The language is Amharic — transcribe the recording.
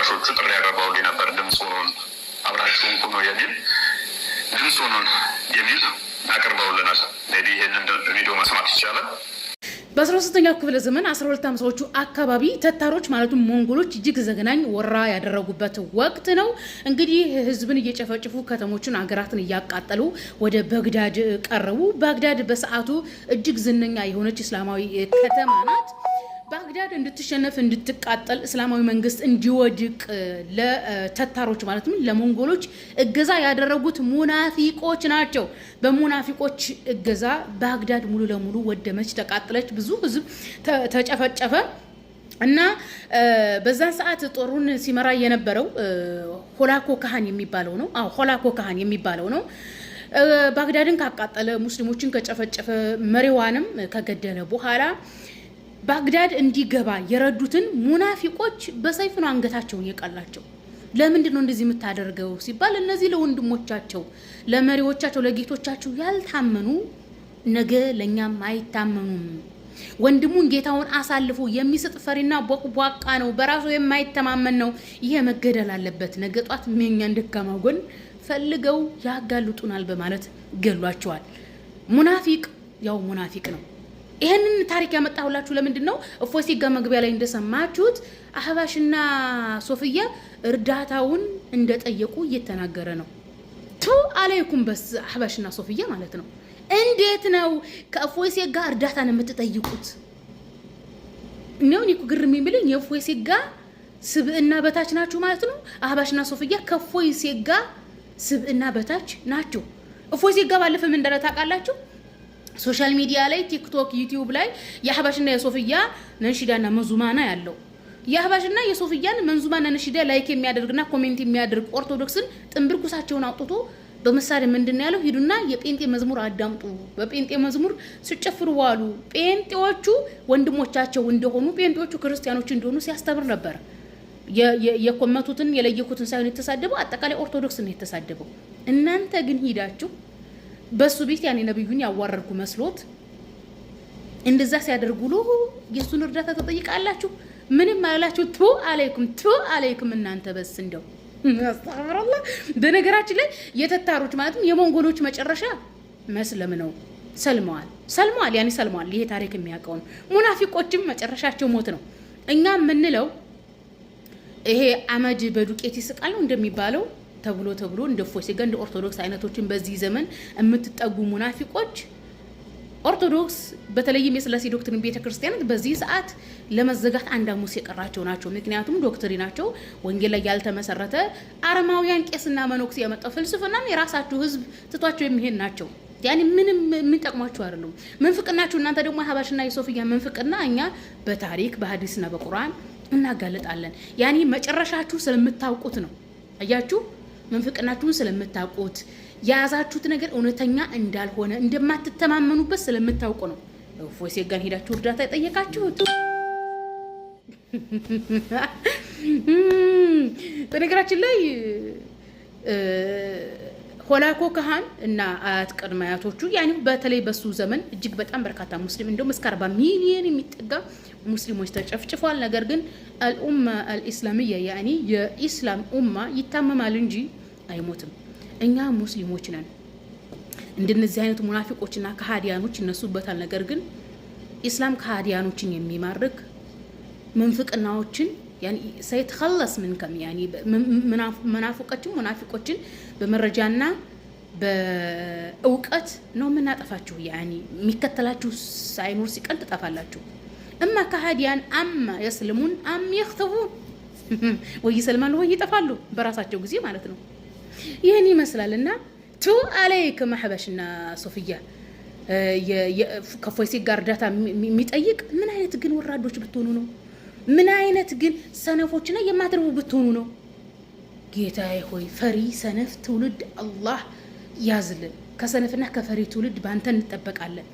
ለለጋሾቹ ጥሪ ያቀርበውልኝ ነበር። ድምፅ ሆኖን አብራችሁን ሁኑ የሚል ድምፅ ሆኖን የሚል አቅርበውልናል። ሜቢ ይህንን ቪዲዮ መስማት ይቻላል። በ13ኛው ክፍለ ዘመን 1250ዎቹ አካባቢ ተታሮች ማለትም ሞንጎሎች እጅግ ዘግናኝ ወራ ያደረጉበት ወቅት ነው። እንግዲህ ህዝብን እየጨፈጨፉ ከተሞችን አገራትን እያቃጠሉ ወደ ባግዳድ ቀረቡ። ባግዳድ በሰዓቱ እጅግ ዝነኛ የሆነች እስላማዊ ከተማ ናት። ባግዳድ እንድትሸነፍ እንድትቃጠል እስላማዊ መንግስት እንዲወድቅ ለተታሮች ማለትም ለሞንጎሎች እገዛ ያደረጉት ሙናፊቆች ናቸው። በሙናፊቆች እገዛ ባግዳድ ሙሉ ለሙሉ ወደመች፣ ተቃጠለች፣ ብዙ ህዝብ ተጨፈጨፈ እና በዛን ሰዓት ጦሩን ሲመራ የነበረው ሆላኮ ካህን የሚባለው ነው። ሆላኮ ካህን የሚባለው ነው። ባግዳድን ካቃጠለ፣ ሙስሊሞችን ከጨፈጨፈ፣ መሪዋንም ከገደለ በኋላ ባግዳድ እንዲገባ የረዱትን ሙናፊቆች በሰይፍ ነው አንገታቸውን የቀላቸው። ለምንድን ነው እንደዚህ የምታደርገው ሲባል እነዚህ ለወንድሞቻቸው፣ ለመሪዎቻቸው፣ ለጌቶቻቸው ያልታመኑ ነገ ለኛም አይታመኑም። ወንድሙን ጌታውን አሳልፎ የሚሰጥ ፈሪና ቦቅቧቃ ነው፣ በራሱ የማይተማመን ነው። ይሄ መገደል አለበት። ነገ ጧት የኛን ደካማ ጎን ፈልገው ያጋልጡናል በማለት ገሏቸዋል። ሙናፊቅ ያው ሙናፊቅ ነው። ይሄንን ታሪክ ያመጣሁላችሁ ለምንድን ነው? እፎይ ሲጋ መግቢያ ላይ እንደሰማችሁት አህባሽና ሶፍያ እርዳታውን እንደጠየቁ እየተናገረ ነው። ቱ አለይኩም በስ አህባሽና ሶፍያ ማለት ነው። እንዴት ነው ከእፎይ ሲጋ እርዳታን የምትጠይቁት? ነው እኮ ግርም የሚለኝ የእፎይ ሲጋ ስብዕና በታች ናችሁ ማለት ነው። አህባሽና ሶፍያ ከእፎይ ሲጋ ስብዕና በታች ናቸው። እፎይ ሲጋ ባለፈ ምን እንደረ ታውቃላችሁ? ሶሻል ሚዲያ ላይ ቲክቶክ፣ ዩቲዩብ ላይ የአህባሽና የሶፍያ ነንሺዳና መንዙማና ያለው የአህባሽና የሶፍያን መንዙማና ነንሺዳ ላይክ የሚያደርግና ኮሜንት የሚያደርግ ኦርቶዶክስን ጥንብር ኩሳቸውን አውጥቶ በመሳሪያ ምንድነው ያለው? ሂዱና የጴንጤ መዝሙር አዳምጡ፣ በጴንጤ መዝሙር ሲጨፍሩ ዋሉ። ጴንጤዎቹ ወንድሞቻቸው እንደሆኑ፣ ጴንጤዎቹ ክርስቲያኖች እንደሆኑ ሲያስተምር ነበር። የኮመቱትን የለየኩትን ሳይሆን የተሳደበው አጠቃላይ ኦርቶዶክስ ነው የተሳደበው። እናንተ ግን ሂዳችሁ በሱ ቤት ያኔ ነብዩን ያዋረርኩ መስሎት እንደዛ ሲያደርጉ ነው የሱን እርዳታ ተጠይቃላችሁ። ምንም አላላችሁ። ቱ አለይኩም እናንተ በስ እንደው አስተግፍሩላህ። በነገራችን ላይ የተታሮች ማለትም የሞንጎሎች መጨረሻ መስለም ነው። ሰልመዋል ያኔ ሰልመዋል። ይሄ ታሪክ የሚያውቀው ነው። ሙናፊቆችም መጨረሻቸው ሞት ነው። እኛ የምንለው ይሄ አመድ በዱቄት ይስቃል ነው እንደሚባለው ተብሎ እንደ እፎይ ሲጋ እንደ ኦርቶዶክስ አይነቶችን በዚህ ዘመን የምትጠጉ ሙናፊቆች ኦርቶዶክስ በተለይም የስላሴ ዶክትሪን ቤተክርስቲያናት በዚህ ሰዓት ለመዘጋት አንድ አሙስ የቀራቸው ናቸው። ምክንያቱም ዶክትሪናቸው ወንጌል ላይ ያልተመሰረተ አረማውያን ቄስና መነኩሴ ያመጣው ፍልስፍናም የራሳችሁ ህዝብ ትቷቸው የሚሄድ ናቸው። ያኔ ምንም የሚጠቅሟችሁ አይደለም። መንፍቅናችሁ እናንተ ደግሞ አህባሽና የሶፍያ መንፍቅና እኛ በታሪክ በሐዲስና በቁርአን እናጋለጣለን። ያኔ መጨረሻችሁ ስለምታውቁት ነው። አያችሁ መንፍቅናችሁን ስለምታውቁት የያዛችሁት ነገር እውነተኛ እንዳልሆነ እንደማትተማመኑበት ስለምታውቁ ነው። እፎይ ሲጋን ሄዳችሁ እርዳታ የጠየቃችሁት። በነገራችን ላይ ሆላኮ ካህን እና አያት ቅድመ አያቶቹ ያኔ በተለይ በሱ ዘመን እጅግ በጣም በርካታ ሙስሊም እንደውም እስከ 40 ሚሊዮን የሚጠጋ ሙስሊሞች ተጨፍጭፏል። ነገር ግን አልኡማ አልኢስላሚያ ያኔ የኢስላም ኡማ ይታመማል እንጂ አይሞትም። እኛ ሙስሊሞች ነን። እንደነዚህ አይነት ሙናፊቆችና ከሃዲያኖች እነሱበታል። ነገር ግን ኢስላም ከሃዲያኖችን የሚማርክ መንፍቅናዎችን ያኒ ሳይተخلص منكم ያኒ ሙናፊቆችን በመረጃና በእውቀት ነው የምናጠፋችሁ። ያኒ የሚከተላችሁ ሳይኖር ሲቀር ትጠፋላችሁ። እማ ከሃዲያን አማ يسلمون አም يختفون ወይ ይሰልማሉ ወይ ይጠፋሉ በራሳቸው ጊዜ ማለት ነው። ይሄን ይመስላልና ቱ አለይኩም አህባሽና ሶፍያ ከእፎይ ሲጋ እርዳታ የሚጠይቅ ምን አይነት ግን ወራዶች ብትሆኑ ነው? ምን አይነት ግን ሰነፎችና የማትረቡ ብትሆኑ ነው? ጌታዬ ሆይ ፈሪ ሰነፍ ትውልድ አላህ ያዝልን። ከሰነፍና ከፈሪ ትውልድ ባንተ እንጠበቃለን።